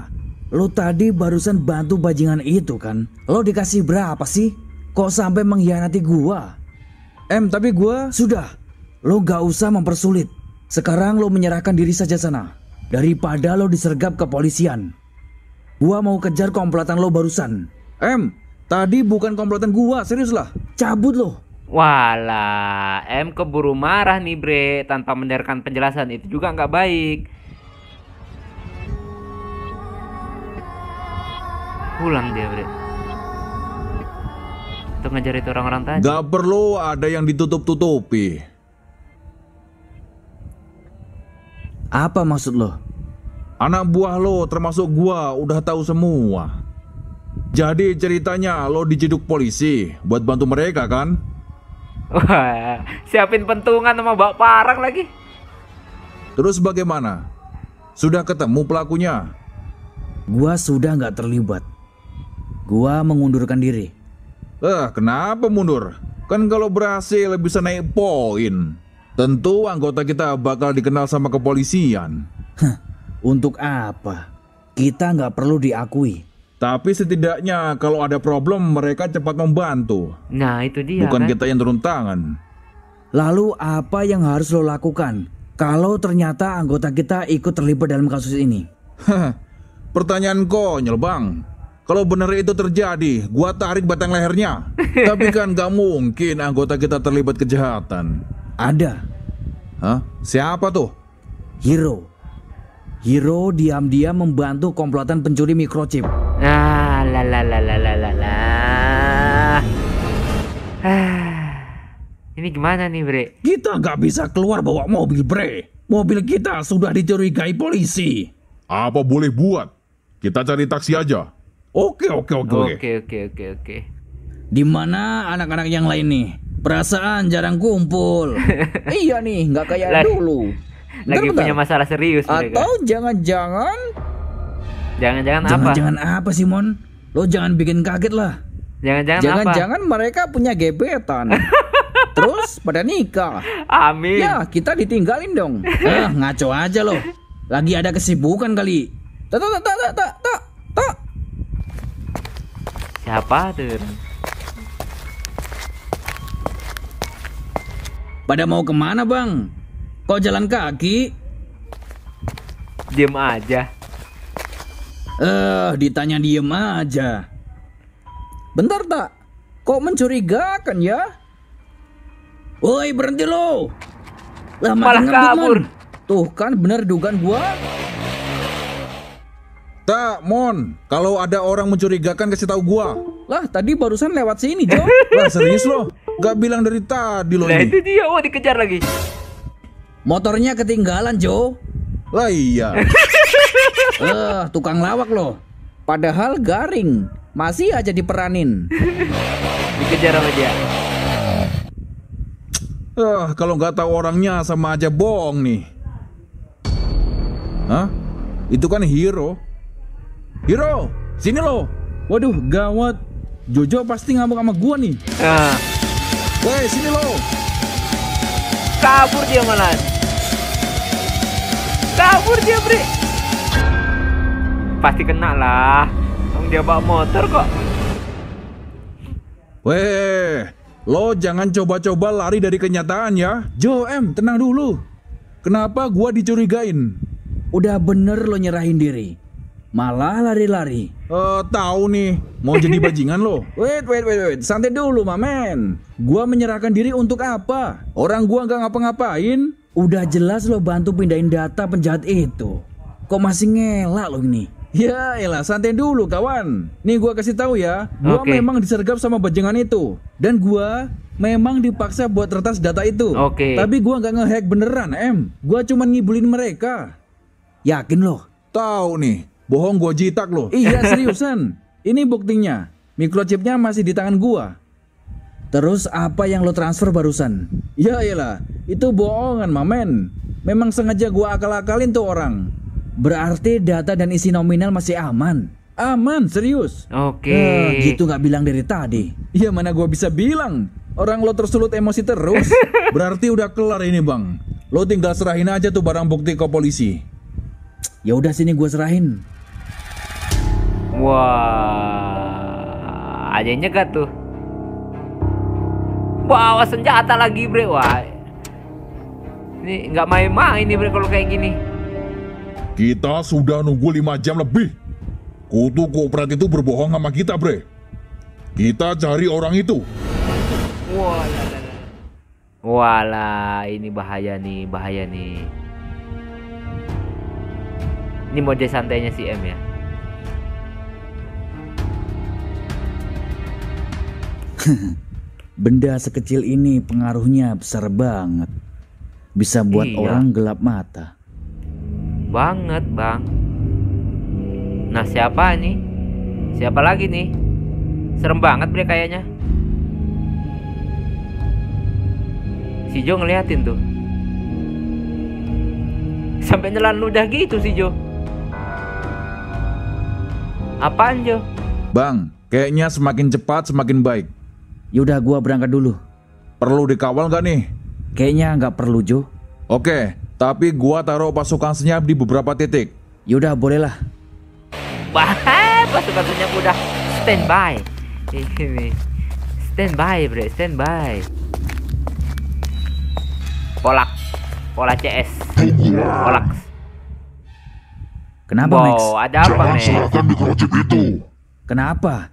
Lo tadi barusan bantu bajingan itu kan? Lo dikasih berapa sih? Kok sampai mengkhianati gua? Tapi gua. Sudah. Lo gak usah mempersulit. Sekarang lo menyerahkan diri saja sana. Daripada lo disergap kepolisian. Gua mau kejar komplotan lo barusan. Tadi bukan komplotan gua, serius lah. Cabut lo. Walah, M keburu marah nih, Bre, tanpa mendengarkan penjelasan. Itu juga nggak baik. Pulang dia, Bre. Untuk ngejar itu orang-orang tadi. Gak perlu ada yang ditutup-tutupi. Apa maksud lo? Anak buah lo termasuk gua udah tahu semua. Jadi ceritanya lo diciduk polisi buat bantu mereka kan? Wah, siapin pentungan sama bawa parang lagi. Terus bagaimana? Sudah ketemu pelakunya? Gua sudah gak terlibat. Gua mengundurkan diri. Kenapa mundur? Kan kalau berhasil bisa naik poin. Tentu anggota kita bakal dikenal sama kepolisian. Untuk apa? Kita gak perlu diakui. Tapi setidaknya kalau ada problem mereka cepat membantu. Nah, itu dia Bukan kan. kita yang turun tangan. Lalu apa yang harus lo lakukan kalau ternyata anggota kita ikut terlibat dalam kasus ini? Pertanyaan konyol bang. Kalau benar itu terjadi, gua tarik batang lehernya. Tapi kan gak mungkin anggota kita terlibat kejahatan. Ada. Hah? Siapa tuh? Hero diam-diam membantu komplotan pencuri microchip. Nah, ini gimana nih, Bre? Kita gak bisa keluar bawa mobil bre. Mobil kita sudah dicurigai polisi. Apa boleh buat? Kita cari taksi aja. Oke. Oke. Di mana anak-anak yang lain nih? Perasaan jarang kumpul. Iya nih, nggak kayak Lah, dulu. Lagi Bentar. punya masalah serius mereka. Atau jangan-jangan Jangan-jangan apa? Jangan-jangan apa sih, Mon? Lo jangan bikin kaget lah. Jangan-jangan apa? Jangan-jangan mereka punya gebetan. Terus pada nikah. Amin. Ya, kita ditinggalin dong. Ngaco aja lo. Lagi ada kesibukan kali. Tak. Siapa tuh? Pada mau kemana, Bang? Kok jalan kaki? Diam aja. Ditanya diem aja. Bentar tak, kok mencurigakan ya? Woi, berhenti lo. Lah Malah makin ngebut, kabur. Mon. Tuh kan bener dugaan gua. Tak, Mon. Kalau ada orang mencurigakan kasih tahu gua. Lah tadi barusan lewat sini, Jo. Lah serius lo? Gak bilang dari tadi lo Nah ini. itu dia, oh dikejar lagi. Motornya ketinggalan, Jo. Lah iya. Tukang lawak loh. Padahal garing, masih aja diperanin. Dikejar sama dia. Kalau nggak tahu orangnya sama aja bohong nih. Hah? Itu kan Hiro. Hiro, sini lo. Waduh, gawat. Jojo pasti ngamuk sama gua nih. Nah, Woi, sini lo. kabur dia malah. Kabur dia, Bre. Pasti kena lah. Dia bawa motor kok. Weh, lo jangan coba-coba lari dari kenyataan ya. Jo, tenang dulu. Kenapa gua dicurigain? Udah bener lo nyerahin diri, malah lari-lari. Tahu nih, mau jadi bajingan lo. Wait, santai dulu, mamen. Gua menyerahkan diri untuk apa? Orang gua nggak ngapa-ngapain. Udah jelas lo bantu pindahin data penjahat itu. Kok masih ngelak lo ini? Ya elah, santai dulu kawan. Nih gua kasih tahu ya, gua Oke. memang disergap sama bajingan itu. Dan gua memang dipaksa buat retas data itu. Oke. Tapi gua nggak ngehack beneran, Gua cuma ngibulin mereka. Yakin lo? Tahu nih, bohong gua jitak lo. Iya seriusan. Ini buktinya. Microchipnya masih di tangan gua. Terus apa yang lo transfer barusan? Ya iyalah, itu bohongan mamen. Memang sengaja gua akal-akalin tuh orang. Berarti data dan isi nominal masih aman. Aman, serius. Oke. Gitu nggak bilang dari tadi. Ya mana gua bisa bilang. Orang lo tersulut emosi terus. Berarti udah kelar ini bang. Lo tinggal serahin aja tuh barang bukti ke polisi. Ya udah sini gua serahin. Wah, ada yang nyegat tuh. Bawa senjata lagi, Bre. Wah, ini nggak main-main nih, Bre, kalau kayak gini. Kita sudah nunggu 5 jam lebih. Kutu Kooprat itu berbohong sama kita, Bre. Kita cari orang itu. Walah, ini bahaya nih, bahaya nih. Ini mode santainya si M ya. Benda sekecil ini pengaruhnya besar banget. Bisa buat Iya. orang gelap mata. Banget, Bang. Nah, siapa nih? Siapa lagi nih? Serem banget, Bre, kayaknya. Si Jo ngeliatin tuh. Sampai nelan ludah gitu si Jo. Apaan, Jo? Bang, kayaknya semakin cepat semakin baik. Yaudah gua berangkat dulu. Perlu dikawal nggak nih? Kayaknya nggak perlu, Jo. Oke, tapi gua taruh pasukan senyap di beberapa titik. Yaudah bolehlah. Wah, pasukan senyap udah standby. Ini standby, Bre, standby. Pola CS. Polak. Kenapa, Max? Wow, ada apa, Jangan Max? serahkan microchip itu. Kenapa?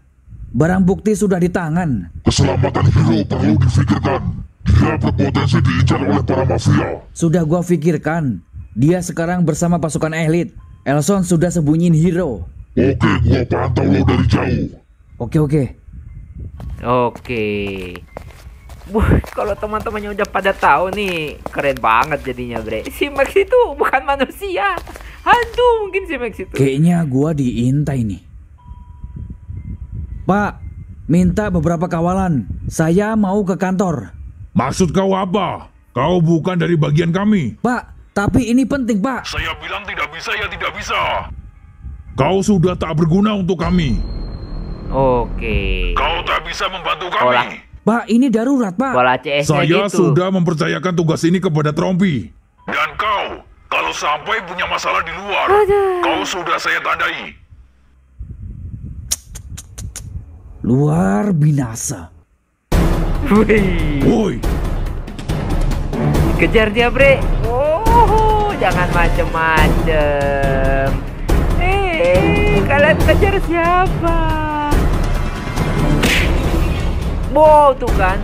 Barang bukti sudah di tangan. Keselamatan Hiro perlu difikirkan. Dia berpotensi diincar oleh para mafia. Sudah gua pikirkan. Dia sekarang bersama pasukan elit. Elson sudah sembunyiin Hiro. Oke, gua pantau lo dari jauh. Oke. Oke. Wah, kalau teman-temannya udah pada tahu nih, keren banget jadinya, Bre. Si Max itu bukan manusia. Hantu mungkin si Max itu. Kayaknya gua diintai nih. Pak, minta beberapa kawalan. Saya mau ke kantor. Maksud kau apa? Kau bukan dari bagian kami. Pak, tapi ini penting, Pak. Saya bilang tidak bisa ya tidak bisa. Kau sudah tak berguna untuk kami. Oke. Kau tak bisa membantu Pola. kami. Pak, ini darurat, Pak. Pola CS-nya Saya gitu. sudah mempercayakan tugas ini kepada Trompi. Dan kau, kalau sampai punya masalah di luar, kau sudah saya tandai. Luar binasa. Wih. Woi, Kejar dia, Bre. Oh, jangan macem-macem. Kalian kejar siapa? Wow, tuh kan.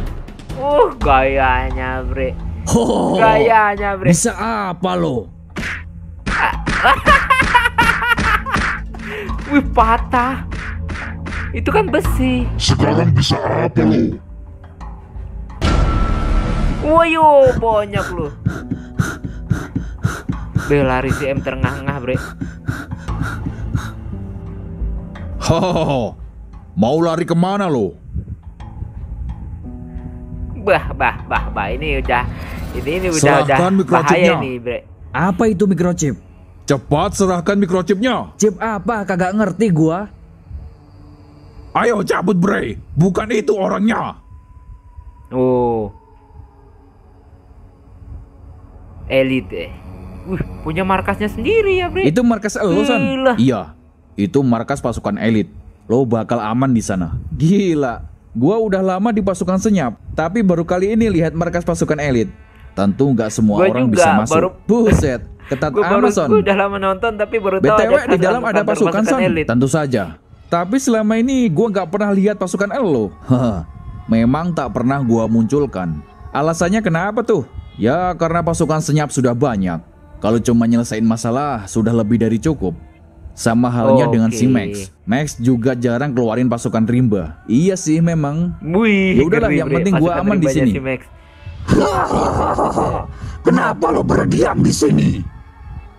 Gayanya, bre. Gayanya, bre. Bisa apa lo? Wih, patah. Itu kan besi. Sekarang bisa apa lo? Wayo, banyak lu. Lari si M terengah-engah, bre. Hahaha, mau lari kemana lo? Bah, ini udah Serahkan bahaya microchipnya. nih, bre. Apa itu microchip? Cepat serahkan microchipnya. Chip apa? Kagak ngerti gua. Ayo cabut bre, bukan itu orangnya. Oh, Elite. Punya markasnya sendiri ya, bre. Itu markas lo, Son? Gila. Iya, itu markas pasukan elit. Lo bakal aman di sana. Gila. Gua udah lama di pasukan senyap, tapi baru kali ini lihat markas pasukan elit. Tentu nggak semua Gua orang juga bisa masuk. Buset, ketat amat, Son. Gue udah lama nonton tapi baru tahu BTW di dalam ada kantor pasukan, Son. elit. Tentu saja. Tapi selama ini gua nggak pernah lihat pasukan lo. Haha, memang tak pernah gua munculkan. Alasannya kenapa tuh? Ya karena pasukan senyap sudah banyak. Kalau cuma nyelesain masalah sudah lebih dari cukup. Sama halnya dengan si Oke. Max. Max juga jarang keluarin pasukan rimba. Iya sih memang. Wih, Ya udahlah, ngeri, yang bre. penting gua Pasukan aman di rimbanya sini. si Max. Kenapa lo berdiam di sini?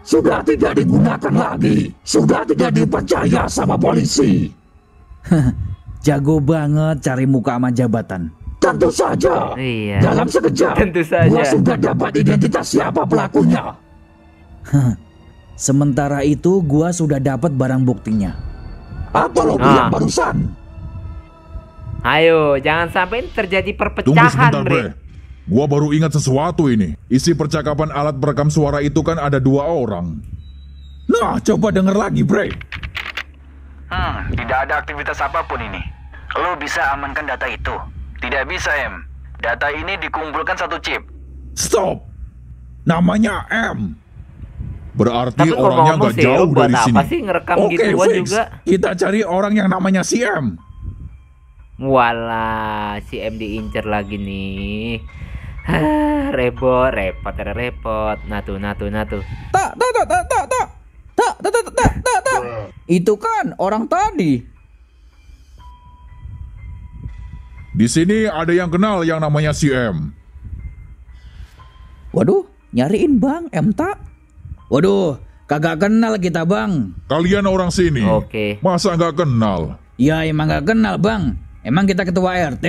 Sudah tidak digunakan lagi. Sudah tidak dipercaya sama polisi. Jago banget cari muka sama jabatan. Tentu saja. Iya. Dalam sekejap, Tentu saja. gua sudah dapat identitas siapa pelakunya. Sementara itu gua sudah dapat barang buktinya. Apa lo Ah. bilang barusan? Ayo, jangan sampai terjadi Tunggu perpecahan, sebentar, bre. bre. Gua baru ingat sesuatu ini. Isi percakapan alat perekam suara itu kan ada 2 orang. Nah, coba denger lagi, bre. Tidak ada aktivitas apapun ini. Lo bisa amankan data itu. Tidak bisa, M. Data ini dikumpulkan satu chip. Stop. Namanya M. Berarti Tapi orangnya ngomong-ngomong nggak sih, lo jauh buat dari apa sini. sih ngerekam Oke, gituan fix. juga? Kita cari orang yang namanya si M. Walah, si M diincer lagi nih. Repot. Natu. Tak. Itu kan orang tadi. Di sini ada yang kenal yang namanya si M. Waduh, nyariin Bang M tak? Waduh, kagak kenal kita, Bang. Kalian orang sini. Oke. Masa nggak kenal? Ya emang gak kenal, Bang. Emang kita ketua RT.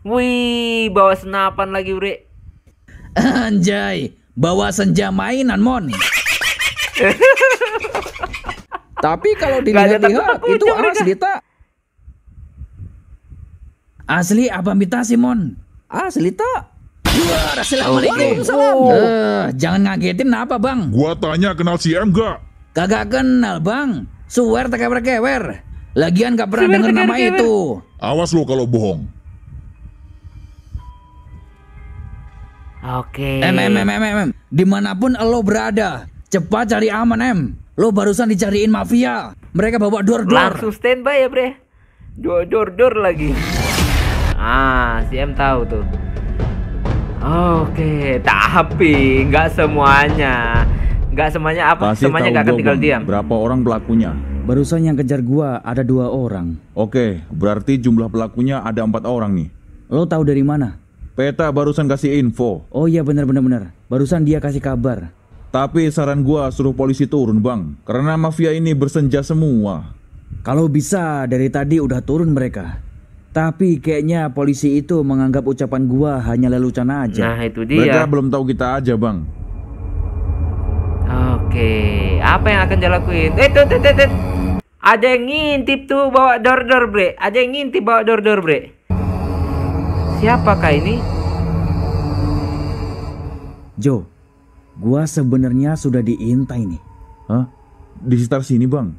Wih, bawa senapan lagi, bre. Anjay, bawa senja mainan, Mon. Tapi kalau Gak ada dilihat-lihat takut-takutnya itu mereka. asli tak? Asli apa imitasi, Mon? Asli tak? Wah, assalamualaikum. Jangan ngagetin apa, Bang? Gua tanya kenal si M gak? Kagak kenal, Bang. Suwer tekewer-kewer. Lagian gak pernah Suwer denger nama tekewer-kewer. itu. Awas lo kalau bohong. Oke. Dimanapun lo berada, cepat cari aman, M. Lo barusan dicariin mafia. Mereka bawa dor-dor. Langsung standby ya, bre. Dor lagi. Si M tahu tuh. Oke, tapi nggak semuanya apa? Semuanya nggak akan tinggal diam. Berapa orang pelakunya? Barusan yang kejar gua ada 2 orang. Oke, berarti jumlah pelakunya ada 4 orang nih. Lo tahu dari mana? Peta barusan kasih info. Oh iya benar. Barusan dia kasih kabar. Tapi saran gua suruh polisi turun, Bang. Karena mafia ini bersenja semua. Kalau bisa dari tadi udah turun mereka. Tapi kayaknya polisi itu menganggap ucapan gua hanya lelucon aja. Nah, itu Mereka dia. belum tahu kita aja, Bang. Oke, apa yang akan dia lakuin? Tuh. Ada yang ngintip tuh bawa dor-dor, bre. Ada yang ngintip bawa dor-dor, bre. Siapakah ini? Jo, gua sebenarnya sudah diintai nih. Hah? Di sekitar sini, Bang.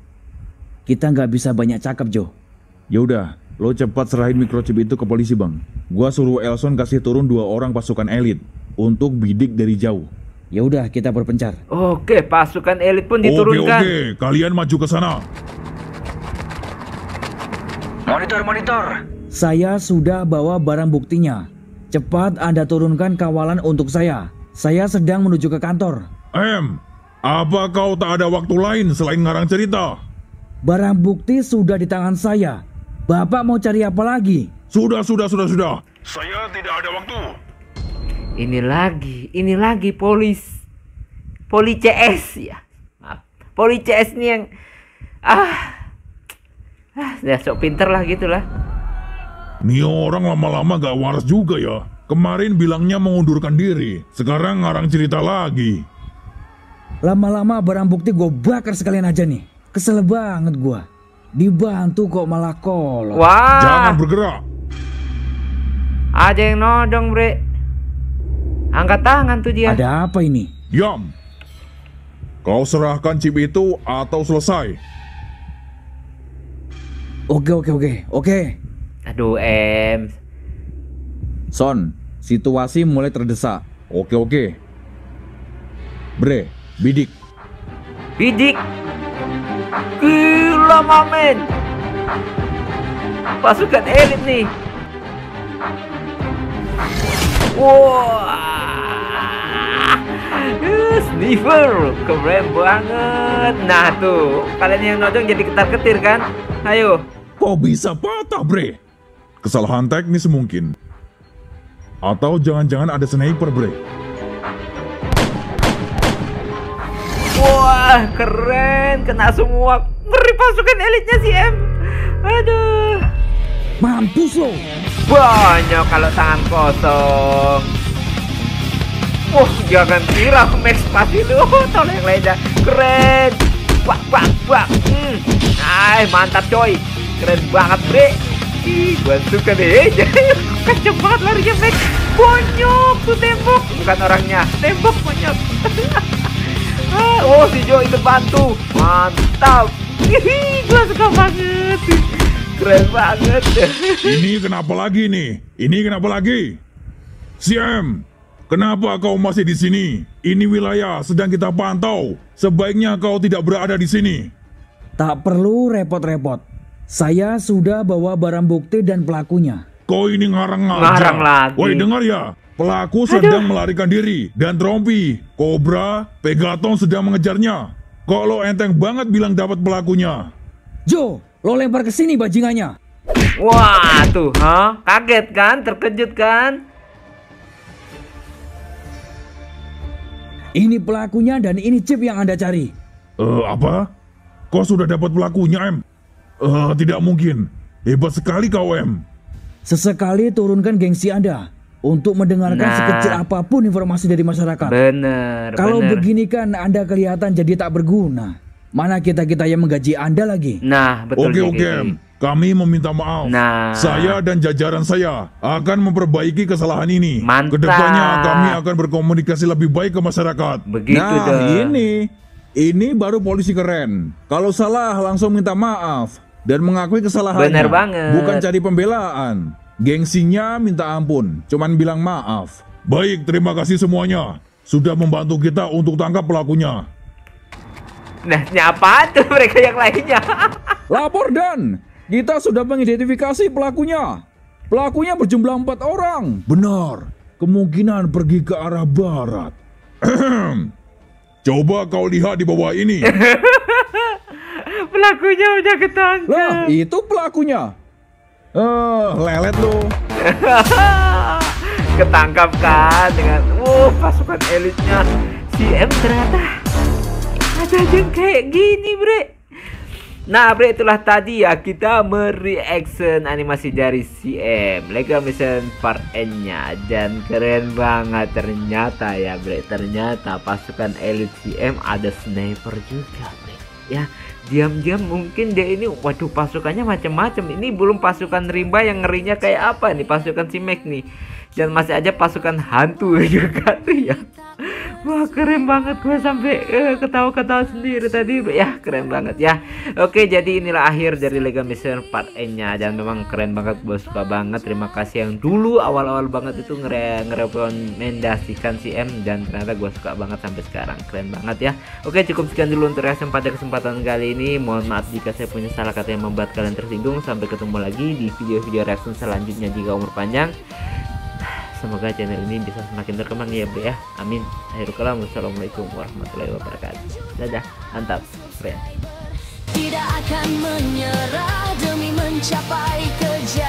Kita nggak bisa banyak cakap, Jo. Ya udah, lo cepat serahin microchip itu ke polisi, Bang. Gua suruh Elson kasih turun 2 orang pasukan elit untuk bidik dari jauh. Ya udah, kita berpencar. Oke, pasukan elit pun Oke, diturunkan. oke. Kalian maju ke sana. Monitor, monitor. Saya sudah bawa barang buktinya. Cepat Anda turunkan kawalan untuk saya. Saya sedang menuju ke kantor. Apa kau tak ada waktu lain selain ngarang cerita? Barang bukti sudah di tangan saya. Bapak mau cari apa lagi? Sudah. Saya tidak ada waktu. Ini lagi Poli CS ya. Maaf. Poli CS ini yang ya sok pinter lah gitulah. Nih orang lama-lama gak waras juga ya. Kemarin bilangnya mengundurkan diri, sekarang ngarang cerita lagi. Lama-lama barang bukti gue bakar sekalian aja nih. Kesel banget gue. Dibantu kok malah kolot. Wah. Jangan bergerak. Ada yang nodong, Bre. Angkat tangan tuh dia. Ada apa ini? Diam. Kau serahkan chip itu atau selesai. Oke. Aduh, Son, situasi mulai terdesak. Oke. Bre, bidik. Bidik. Gila, Mamen. Pasukan elit nih. Wah. Sniffer, keren banget. Nah tuh, kalian yang nodong jadi ketar-ketir kan? Ayo. Kok bisa patah, Bre? Kesalahan teknis mungkin. Atau jangan-jangan ada sniper, Bre. Wah, keren. Kena semua. Ngeri pasukan elitnya si M. Aduh. Mampus lo. Banyak kalau tangan kosong. Wah, jangan kira Max pasti lu. Tolong yang lainnya. Keren. Bak. Mantap coy. Keren banget, Bre. Ih, gua suka deh. Kenceng banget larinya Max. Bonyok tuh tembok. Bukan orangnya. Tembok bonyok. Oh, si Jo itu bantu. Mantap. Ih, gua suka banget. Keren banget. Ini kenapa lagi nih? CM, kenapa kau masih di sini? Ini wilayah sedang kita pantau. Sebaiknya kau tidak berada di sini. Tak perlu repot-repot. Saya sudah bawa barang bukti dan pelakunya. Kau ini ngarang Ngarang lagi. Woi, dengar ya. Pelaku sedang melarikan diri dan Trompi, Cobra, Pegaton sedang mengejarnya. Kok lo enteng banget bilang dapat pelakunya? Jo, lo lempar ke sini bajingannya. Wah, tuh, kaget kan? Terkejut kan? Ini pelakunya dan ini chip yang Anda cari. Apa? Kau sudah dapat pelakunya, M? Tidak mungkin. Hebat sekali kau, M. Sesekali turunkan gengsi Anda untuk mendengarkan sekecil apapun informasi dari masyarakat. Bener. Kalau begini kan Anda kelihatan jadi tak berguna. Mana kita-kita yang menggaji Anda lagi. Nah, betul. Oke, M. Kami meminta maaf. Nah. Saya dan jajaran saya akan memperbaiki kesalahan ini. Mantap. Kedepannya kami akan berkomunikasi lebih baik ke masyarakat. Begitu Nah, dong. ini baru polisi keren. Kalau salah langsung minta maaf dan mengakui kesalahannya. Bener banget. Bukan cari pembelaan. Gengsinya minta ampun, cuman bilang maaf. Baik, terima kasih semuanya. Sudah membantu kita untuk tangkap pelakunya. Nah, siapa tuh mereka yang lainnya? Lapor Dan, kita sudah mengidentifikasi pelakunya. Pelakunya berjumlah 4 orang. Benar, kemungkinan pergi ke arah barat. Coba kau lihat di bawah ini. Pelakunya udah ketangkep. Lah, itu pelakunya. Lelet lu. Ketangkap kan dengan pasukan elitnya CM. Ternyata ada yang kayak gini, Bre. Nah, Bre, itulah tadi ya kita mereaction animasi dari CM Legal Mission Part N-nya. Dan keren banget ternyata ya, Bre. Ternyata pasukan elit CM ada sniper juga, Bre. Ya, diam-diam mungkin dia ini, waduh, pasukannya macam-macam. Ini belum pasukan rimba yang ngerinya kayak apa nih, pasukan si Max nih. Dan masih aja pasukan hantu juga tuh ya. Wah keren banget, gue sampai ketawa-ketawa sendiri tadi ya, keren banget ya. Oke, jadi inilah akhir dari Lego Mission Part N nya, dan memang keren banget, gue suka banget. Terima kasih yang dulu awal-awal banget itu ngerekomendasikan si M, dan ternyata gue suka banget sampai sekarang, keren banget ya. Oke, cukup sekian dulu untuk reaction pada kesempatan kali ini. Mohon maaf jika saya punya salah kata yang membuat kalian tersinggung. Sampai ketemu lagi di video-video reaction selanjutnya jika umur panjang. Semoga channel ini bisa semakin berkembang ya bro ya. Amin. Akhirul kalam. Wassalamualaikum warahmatullahi wabarakatuh. Dadah. Mantap. Keren. Tidak akan menyerah demi mencapai kejayaan.